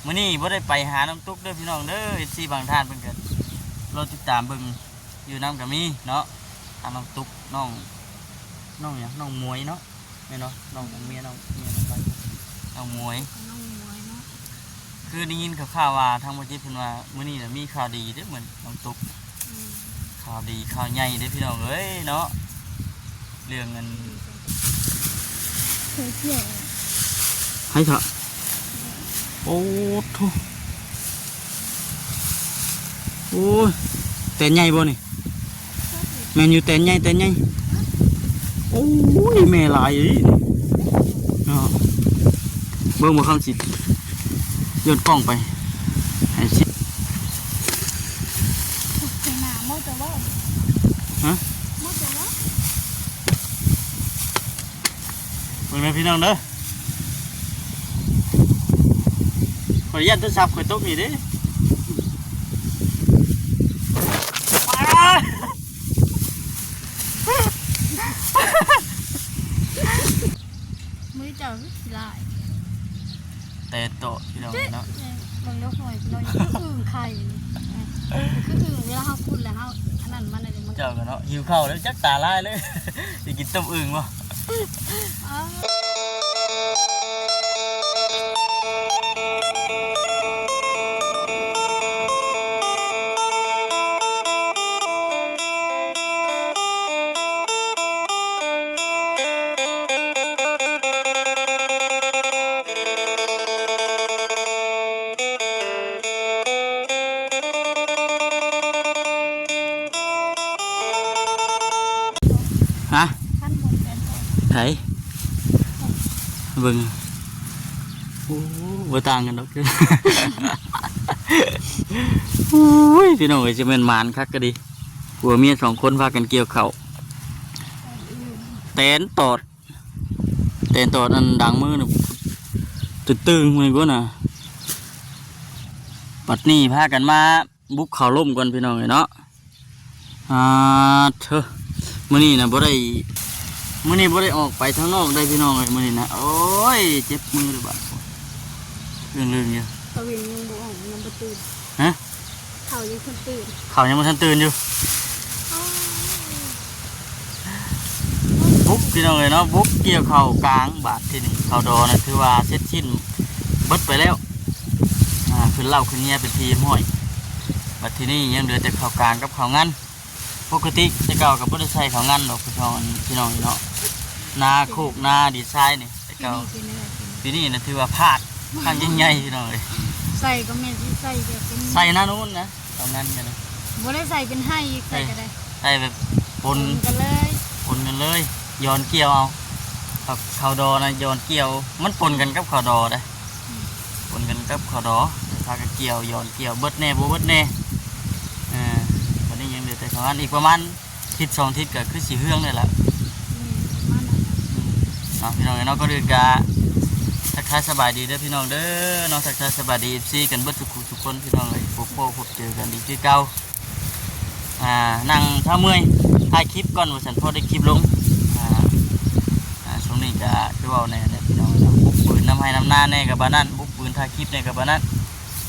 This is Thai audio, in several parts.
มื้อนี้บ่ได้ไปหาน้ำตุกเด้อพี่น้องเด้อ FC บางท่านเพิ่นก็รอติดตามเบิ่งอยู่น้ำก็มีเนาะทางน้ำตุกน้องหยังน้องมวยเนาะแม่นเนาะน้องเมียน้องไปน้องมวยเนาะคือได้ยินข่าวว่าทางบ่จิตเพิ่นว่ามื้อนี้น่ะมีข่าวดีเด้อเหมือนน้องตุกข่าวดีข่าวใหญ่เด้อพี่น้องเอ้ยเนาะเรื่องเงินเที่ยวให้เถอะโอ้โธ่โอ้ยแต่ใหญ่บ่นี่แม่นอยู่แต่ใหญ่โอ้ยแม่หลายอีเนาะเบิ่งบ่คำสิโยนกล้องไปให้สิไปหนาโมจะว่าฮะโมจะว่าเบิ่งนะพี่น้องเด้อขออนุญาตโทรศัพท์ข่อยตกนี่เด้มือเจ้าสิลายแต่โตพี่น้องเนาะบางยกหน่อยเราอย่างคืออึ่งไข่คืออึ่งเวลาเขาพูดแล้วเขาอันนั้นมันอะไรมันเจ้ากันเนาะหิวข้าวแล้วจักตาลายเลยสิกินต้มอึ่งบ่ฮะไถเบิ่งโอ้บ่ต่างกันดอกโอ้ยพี่น้องเอ้ยจะเป็นมารคักก็ดีผัวเมีย2คนพากันเกี่ยวข้าวแตนตอดอันดังมือน่ะตึงๆมื้อก่อนน่ะปัดนี้พากันมาบุกเข้าร่มก่อนพี่น้องเอ้ยเนาะเถอะมื้อนี้น่ะบ่ได้ออกไปข้างนอกได้พี่น้องเลยมื้อนี้นะโอ้ยเจ็บมือเลยบัดเรื่องอยู่ตะวินยังบ่ออกยังบ่ตื่นฮะเขายังคนตื่นเขายังบ่ทันตื่นอยู่บุกพี่น้องเลยเนาะบุกเกี่ยวข้าวกลางบาดที่นี่ข้าวดอน่ะถือว่าเสร็จสิ้นเบิดไปแล้วขึ้นเหล้าขึ้นเงียเป็นทีมห้อยบัดที่นี่ยังเหลือแต่ข้าวกลางกับข้าวงั้นปกติจะเก่ากับบ่ได้ใช้ข้าวงั้นดอกพี่น้องเนาะนาโคกนาดีไซน์นี่แต่เก่าปีนี้นะถือว่าพลาดข้างใหญ่ๆพี่น้องเลยใส่ก็แม่นใส่แบบเป็นใส่หน้านู้นนะตอนนั้นกันเลยบ่ได้ใส่เป็นให้ใส่ก็ได้ใส่แบบปนกันเลยย้อนเกี่ยวเอากับข้าวดอนะย้อนเกี่ยวมันปนกันกับข้าวดอได้ปนกันกับข้าวดอพากันเกี่ยวย้อนเกี่ยวเบิดแน่บ่เบิดแน่วันนี้ยังเหลือแต่ข้าวงั้นอีกประมาณทิศ2ทิศก็คือสีเฮืองนี่แหละพี่น้องเนาะก็เดือนกาทักทายสบายดีเด้อพี่น้องเด้อน้องทักทายสบายดีFCกันเบิดทุกคนพี่น้องเลยพบเจอกันดีที่เก่านั่งท่าเมื่อยถ่ายคลิปก่อนว่าฉันพอได้คลิปลงช่วงนี้ก็คือว่าในพี่น้องบุกปืนน้ำให้น้ำหน้าแน่กับบ้านนั้นบุกปืนถ่ายคลิปแน่กับบ้านนั้น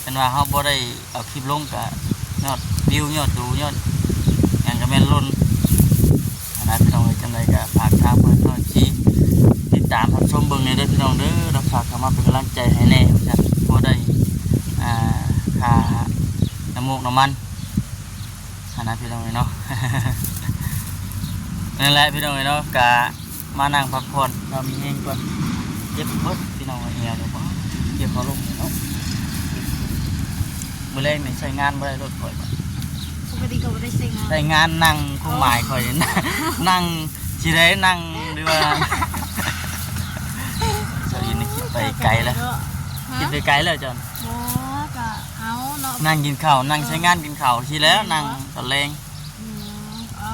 เป็นว่าเขาบ่ได้เอาคลิปลงกับยอดวิวยอดดูยอดอย่างกับแม่นล้นพี่น้องเลยจังไรก็ฝากทางเพื่อนน้องชี้ติดตามรับชมเบิ่งในเด้อพี่น้องเด้อรับฝากเข้ามาเป็นกำลังใจให้แน่จ้ะพอได้ค่าน้ำมูกน้ำมันพี่น้องเลยเนาะ นั่นแหละพี่น้องเลยเนาะกะมานั่งพักผ่อนเรามีเองก่อนเจ็บเบิดพี่น้องเหี่ยวเดี๋ยวเกี่ยวเขาลงเนาะเมื่อแรกเนี่ยใช้งานไม่ได้รถข่อยปกติก็ไม่ได้ใช้งานใช้งานนั่งคงหมายข่อยนั่งชีได้นั่งหรือว่าสวัสดีนะคิดไปไกลแล้วคิดไปไกลแล้วจอนนั่งกินข้าวนั่งใช้งานกินข้าวทีแล้วนั่งตอนแรง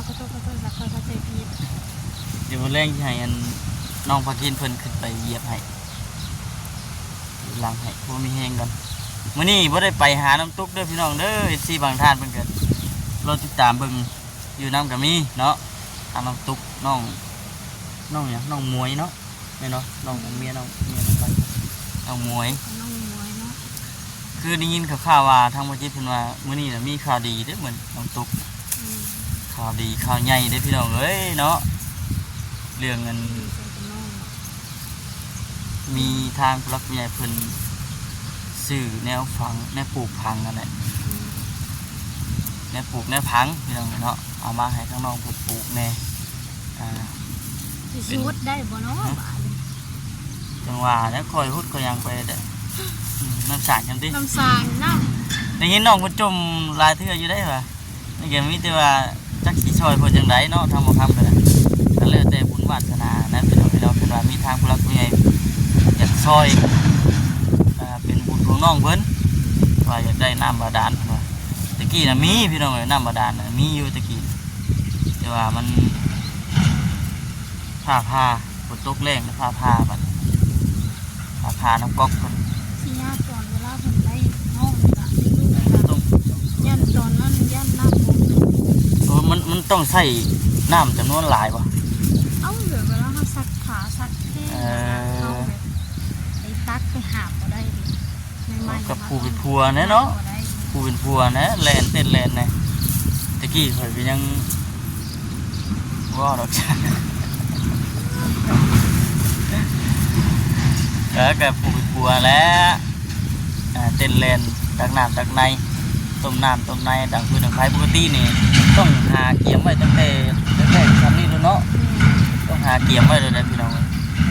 ก็ต้องสักคนเข้าใจผิดเดี๋ยวแรงที่ให้น้องพากินเพิ่นขึ้นไปเหยียบให้หลังให้พวกมีแห้งกันมื้อนี้บ่ได้ไปหาน้ำตุกเด้อพี่น้องเด้อ FC บางท่านเพิ่นก็รอติดตามเบิ่งอยู่น้ำก็มีเนาะทางน้ำตุกน้องหยังน้องมวยเนาะแม่เนาะน้องเมียน้องไปน้องมวย เนาะ คือได้ยินข่าวว่าทางบ่จิตเพิ่นว่ามื้อนี้น่ะมีข่าวดีเด้อเหมือนน้องตุ๊กข่าวดีข่าวใหญ่เด้อพี่น้องเอ้ยเนาะเรื่องเงินมีทางผู้หลักผู้ใหญ่เพิ่นซื้อแนวฝังแนวปลูกพังนั่นแหละแนวปลูกแนวพังพี่น้องเนาะเอามาให้ทางน้องเพิ่นปลูกแน่สิสูดได้บ่เนาะ จังว่าแล้วคอยฮุดก็ยังไปเด้อน้ำสางจังติ น้ำสางน้ำได้ยินน้องเพิ่นจมหลายเทื่ออยู่ได้ป่ะนี่ก็มีแต่ว่าจักสิช่วยเพิ่นจังไดเนาะทำบ่ทำก็ได้ก็แล้วแต่บุญวาสนานะพี่น้องเพิ่นว่ามีทางผู้หลักผู้ใหญ่อยากช่วยเป็นบุญของน้องเพิ่นว่าอยากได้น้ำบาดาลเพิ่นว่าตะกี้น่ะมีพี่น้องเอ้ยน้ำบาดาลน่ะมีอยู่ตะกี้แต่ว่ามันพาฝนตกแรงพาบัดพาน้ำก๊อกเพิ่นสิยากก่อนเวลาเพิ่นได้ห้องนี่ล่ะลูกเลยล่ะยันตอนนั้นยันน้ำมันต้องใส่น้ำจำนวนหลายป่ะเอาเดี๋ยวเวลาเขาซักขาซักแห้งเขาแบบไปตักไปหาบก็ได้ดิไม่กับผู้เป็นพัวนะเนาะผู้เป็นพัวนะแลนเต้นแลนนะตะกี้ข่อยก็ยังว่าดอกจ้ากับผู้เป็นพัวแล้วเต้นแลนตักน้ำตักในต้มน้ำต้มในดังพื้นดังไฟปกตินี่ต้องหาเกี่ยมไว้ตั้งแต่ทำนี่ดูเนาะต้องหาเกี่ยมไว้เลยนะพี่น้อง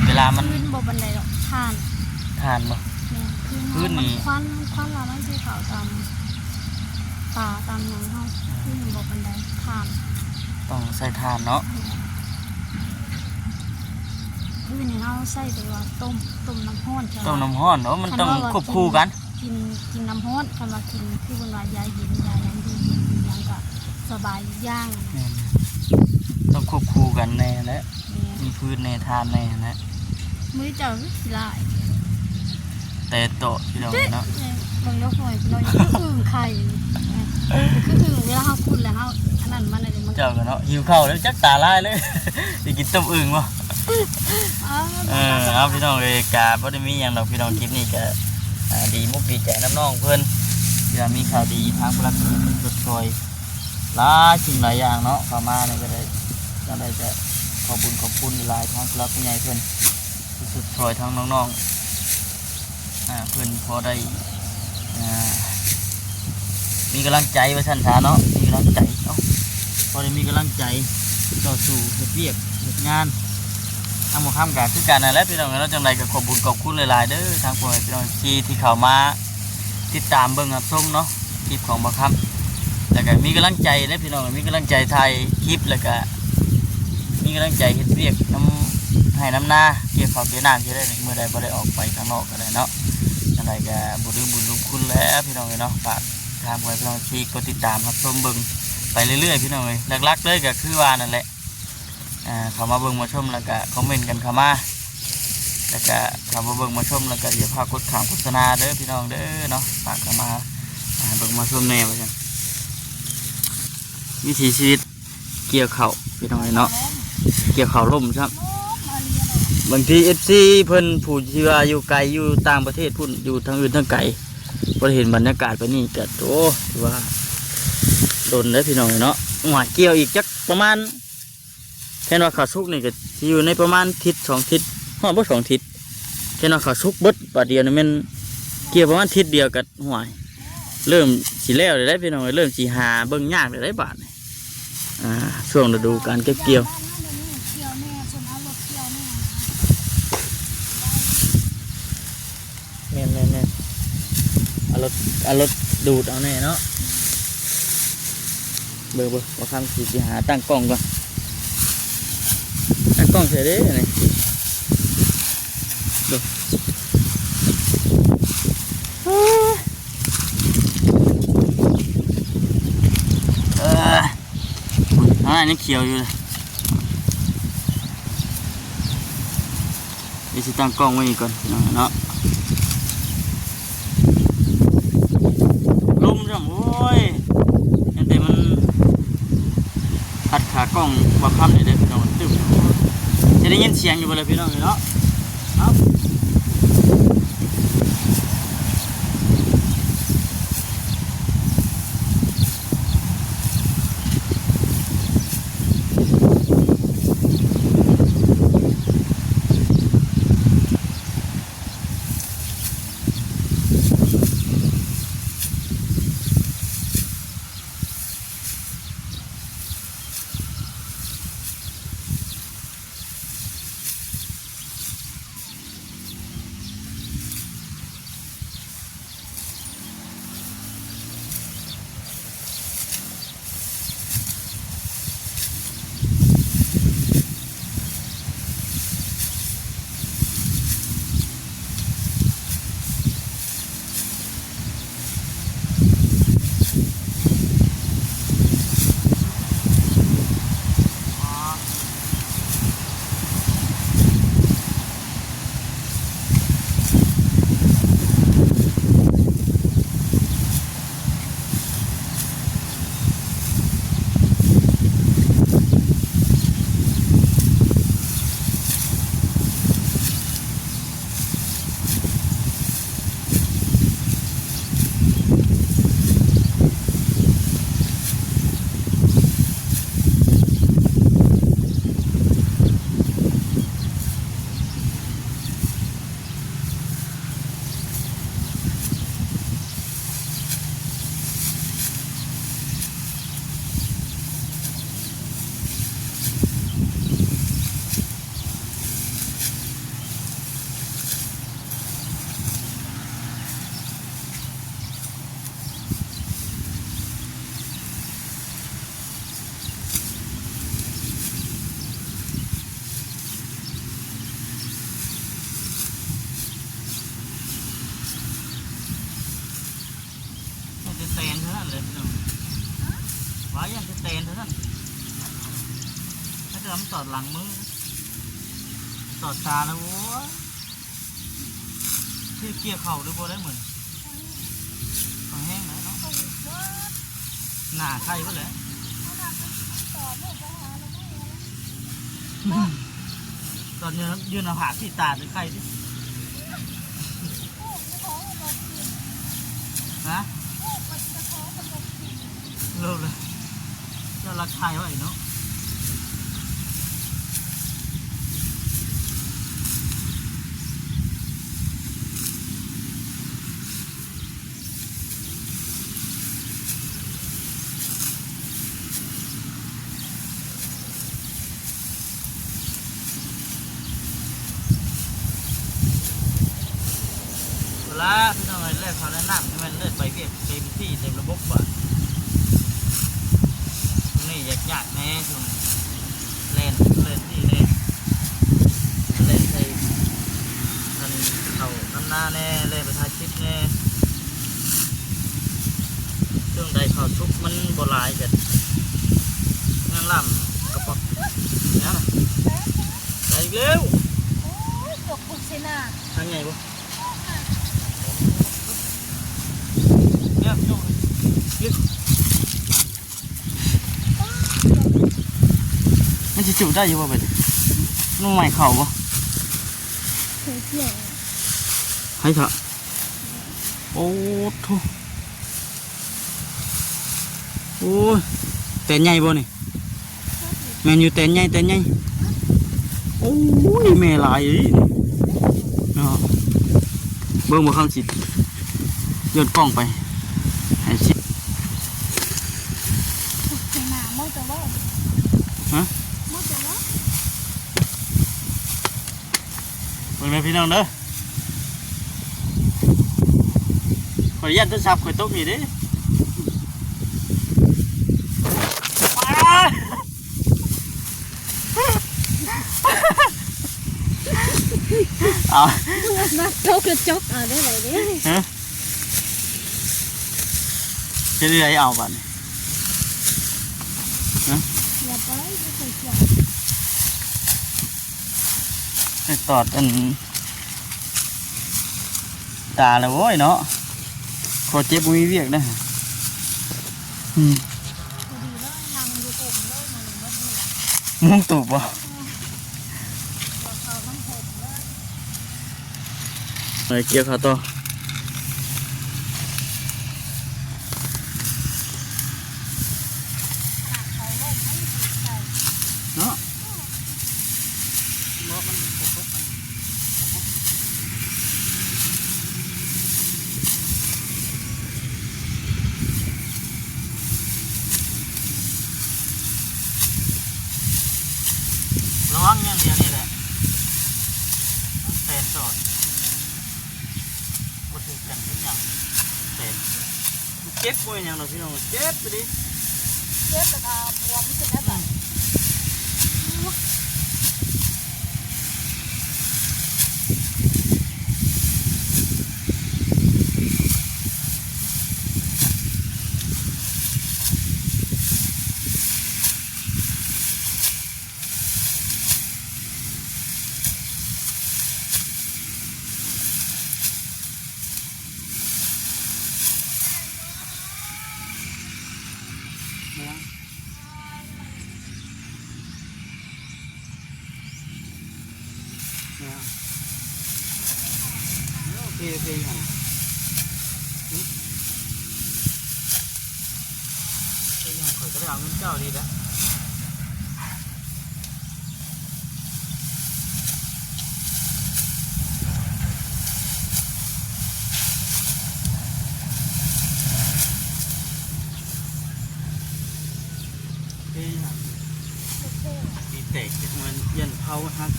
เวลามันพื้นบ่บันไดหรอกทานบ่พื้นนี่ควันเราไม่ใช่ขาวตามป่าตามอย่างเขาพื้นบ่บันไดทานต้องใส่ทานเนาะพื้นนี่เขาใส่แต่ว่าต้มน้ำห้อนต้มน้ำห้อนเนาะมันต้องควบคู่กันกินน้ำฮ้อนคำว่ากินที่บนว่ายาเย็นยาอย่างดีอย่างก็สบายย่างต้องควบคู่กันแน่และมีพื้นในทานแน่นะมื้อเจ้าสิลายแต่โตพี่น้องเนาะบางยกหน่อยน้อยคืออึ่งไข่คืออึ่งเวลาเฮาคุณแล้วเฮาอันนั้นมันอะไรมันเจ้ากันเนาะหิวข้าวแล้วจักตาลายเลยสิกินต้มอึ่งบ่เอาพี่น้องเลยกาบ่ได้มีหยังดอกพี่น้องคลิปนี้ก็ดีมุกดีใจน้ำน้องเพื่อนจะมีข่าวดีทางพลังงานเป็นสุดซอยหลายสิ่งหลายอย่างเนาะเข้ามาเนี่ยก็ได้จะขอบคุณหลายทางพลังงานเพื่อนสุดซอยทางน้องๆเพื่อนพอได้มีกำลังใจไว้สั้นช้าเนาะมีกำลังใจเนาะพอได้มีกำลังใจต่อสู้เหตุเวียกเหตุงานทำหมดข้ามกันคือการนั่นแหละพี่น้องเราจังไรก็ขอบคุณหลายๆเด้อทางผู้พี่น้องที่เข้ามาติดตามเบิ่งรับชมเนาะคลิปของบ่ครับแล้วก็มีกำลังใจและพี่น้องมีกำลังใจถ่ายคลิปแล้วก็มีกำลังใจเฮ็ดเวียกน้ำให้น้ำหน้าเกี่ยวกับเกี่ยวน้ำจะได้เมื่อใดบ่ได้ออกไปข้างนอกก็ได้เนาะจังไรก็บุญลุคุณแล้วพี่น้องเนาะฝากทางผู้พี่น้องที่กดติดตามรับชมเบิ่งไปเรื่อยๆพี่น้องเลยหลักๆเลยก็คือว่านั่นแหละเข้ามาเบิ่งมาชมแล้วก็คอมเมนต์กันเข้ามาแล้วก็เข้ามาเบิ่งมาชมแล้วก็อย่าพากดข่าวโฆษณาเด้อพี่น้องเด้อเนาะฝากเข้ามาเบิ่งมาชมแน่ว่าจังวิถีชีวิตเกี่ยวข้าวพี่น้องเนาะเกี่ยวข้าวล่มครับบางที FC เพิ่นผู้ที่ว่าอยู่ไกลอยู่ต่างประเทศพุ่นอยู่ทางอื่นทางไกลบ่ได้เห็นบรรยากาศแบบนี้ก็โตว่าโดนเด้อพี่น้องเนาะหวายเกี่ยวอีกจักประมาณแค่ว่าข้าวสุกนี่ก็อยู่ในประมาณทิศ2 ทิศห้องบ่2 ทิศแค่ว่าข้าวสุกเบิดบาดเดียวนี่มันเกี่ยวประมาณทิศเดียวกับหวายเริ่มสิแล้วได้พี่น้องเริ่มสิหาเบิ่งยากได้บาดนี่ช่วงฤดูการเก็บเกี่ยวแม่นเอารถดูดเอาแน่เนาะเบิ่งว่าคำสิหาตั้งกล้องก่อนตั้งกล้องเสร็จได้ไหนดูอันนี้เขียวอยู่เลยเดี๋ยวจะตั้งกล้องไว้ก่อนเนาะลมจังโอ้ยแต่มันพัดขากล้องบังคับเลยเด้อพี่น้องตึ๊บจะได้ยินเสียงอยู่บ่เลยพี่น้องเนาะ เ เตนเท่านั้นเลยพี่น้องว่ายันจะเตนเท่านั้นถ้าเกิดมันตอดหลังมือตอดตาแล้วโว้ที่เกี่ยวเข่าด้วยโบได้เหมือนของแห้งไหมเนาะหนาไข่ก็เลยตอนยืนเอาหาที่ตาหรือไข่ดิฮะเริ่มเลยจะรักไข่ไว้เนาะแล้วพี่น้องเลือดเขาแนะนำให้มันเลือดไปเวียกเต็มที่เต็มระบบว่ะนี่ยากแน่ช่วงเล่นที่เล่นใส่ทันเขาทำหน้าแน่เล่นไปทายชิดแน่ช่วงใดเขาชุบมันโบราณกันงานล่ำกระป๋องนี่นะใส่เร็วจกพุกเซน่าทางไงบ่เนี่ยพี่น้องลึกมันจะจุได้อยู่ป่ะเป็ดนุ่มใหม่เข่าป่ะเคยเกี่ยวให้เถอะโอ้โถโอ้ยเต้นใหญ่ป่ะนี่แมนอยู่เต้นใหญ่โอ้ยแม่ลายอีเนาะเบิ่งบ่คำสิยนกล้องไปให้สิพุกเซน่าโมจะว่าฮะโมจะว่าเบิ่งเลยพี่น้องเด้อขออนุญาตโทรศัพท์ข่อยตกนี่เด้เอานักโตกระจกเอาได้เลยเนี่ยฮะจะได้เอาบัดฮะอย่าไปไม่เคยเกี่ยวไปตอดตาแล้วโว้ยเนาะพอเจ็บมีเวียกนะพอดีเลยนำดูผมเลยมันว่าดีมุ้งตูบบ่เอาน้ำผมเลยเลยเกี่ยวขาต่อเนาะระวังอย่างเดียวนี่แหละมันเตะจอดมาถึงกันทุกอย่างเตะเจ็บป่วยอย่างเราพี่น้องเจ็บไปดิเจ็บแต่บวมขึ้นแล้วแบบโอเคอย่างข่อยก็ได้เอาเงินเจ้าดีแล้วตีเตะมันยันเผาฮัก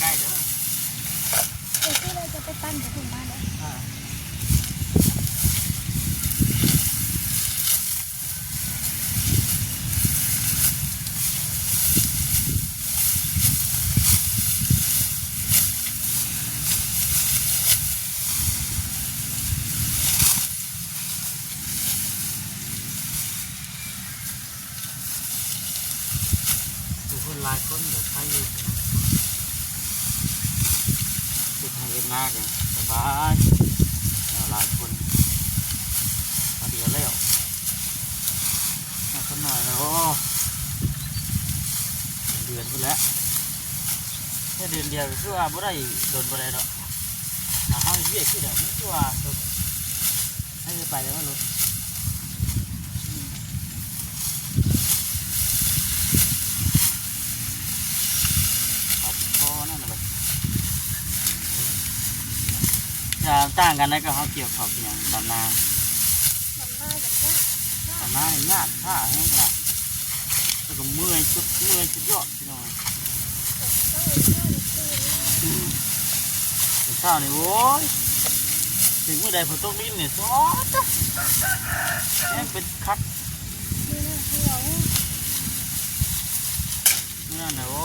ใกล้เด้อ เดี๋ยวที่เราจะไปตั้งกระถุงมาเด้อ ทุกคนหลายคนเดี๋ยวใช้อยู่ติดให้เห็นหน้ากันสบายหลายคนเอาเดียวแล้วคนหน่อยนะโอ้เดือนพุ่นแล้วแค่เดือนเดียวคือว่าบ่ได้โดนบ่ได้ดอกเอาเบี้ยคือเดี๋ยวมันคือว่าให้ไปเลยว่ารถพอนั่นแหละจะต่างกันได้ก็เขาเกี่ยวเขาเกี่ยงดำนา ทำหน้าอย่างเงี้ย ดำนาเนี่ยยากท่าแห้งละแล้วก็เมื่อยสุดยอดพี่น้องแต่เช้านี่โว้ยถึงเมื่อใดฝนตกดินเนี่ยซอดจ้ะแห้งเป็นคัก นี่นะที่เรา นั่นนะโอ้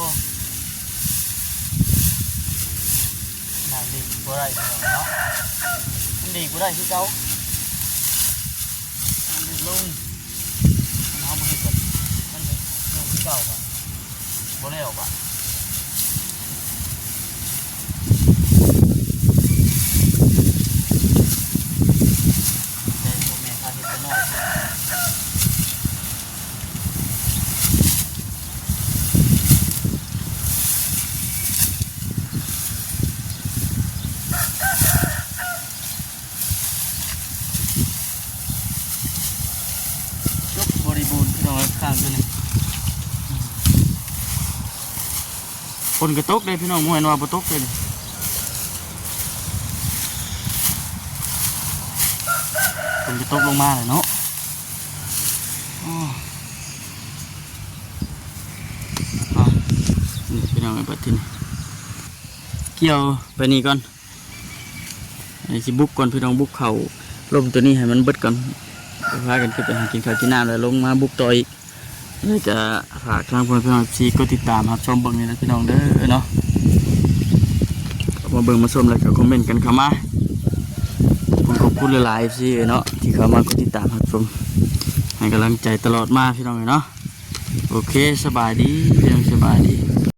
น่าดีกว่าไรพี่น้องเนาะมันดีกว่าไรที่เก่ามันดีลงมันเอาไปก่อนมันดีลงที่เก่าป่ะบ่ได้ออกป่ะแต่พ่อแม่พาเห็ดไปหน่อยจบบริบูรณ์พี่น้องข้างตัวนี้คนกระตกเลยพี่น้องมวยนว่าบ่ตกเลยคนกระตกลงมาเลยเนาะอ๋อนี่พี่น้องไอ้ปัดที่นี่เกี่ยวไปนี่ก่อนไอ้สิบุกก่อนพี่น้องบุกเข่าลมตัวนี้ให้มันเบิดก่อนพากันขึ้นไปหากินข้าวกินน้ำแล้วลงมาบุกต่ออีกนี่จะฝากทางพี่น้องซีก็ติดตามครับชมเบิ่งนี่นะพี่น้องเด้อเนาะมาเบิ่งมาชมแล้วก็คอมเมนต์กันเข้ามาผมขอบคุณหลายๆซีเนาะที่เข้ามากดติดตามครับชมให้กำลังใจตลอดมาพี่น้องเนาะโอเคสบายดีพี่น้องสบายดี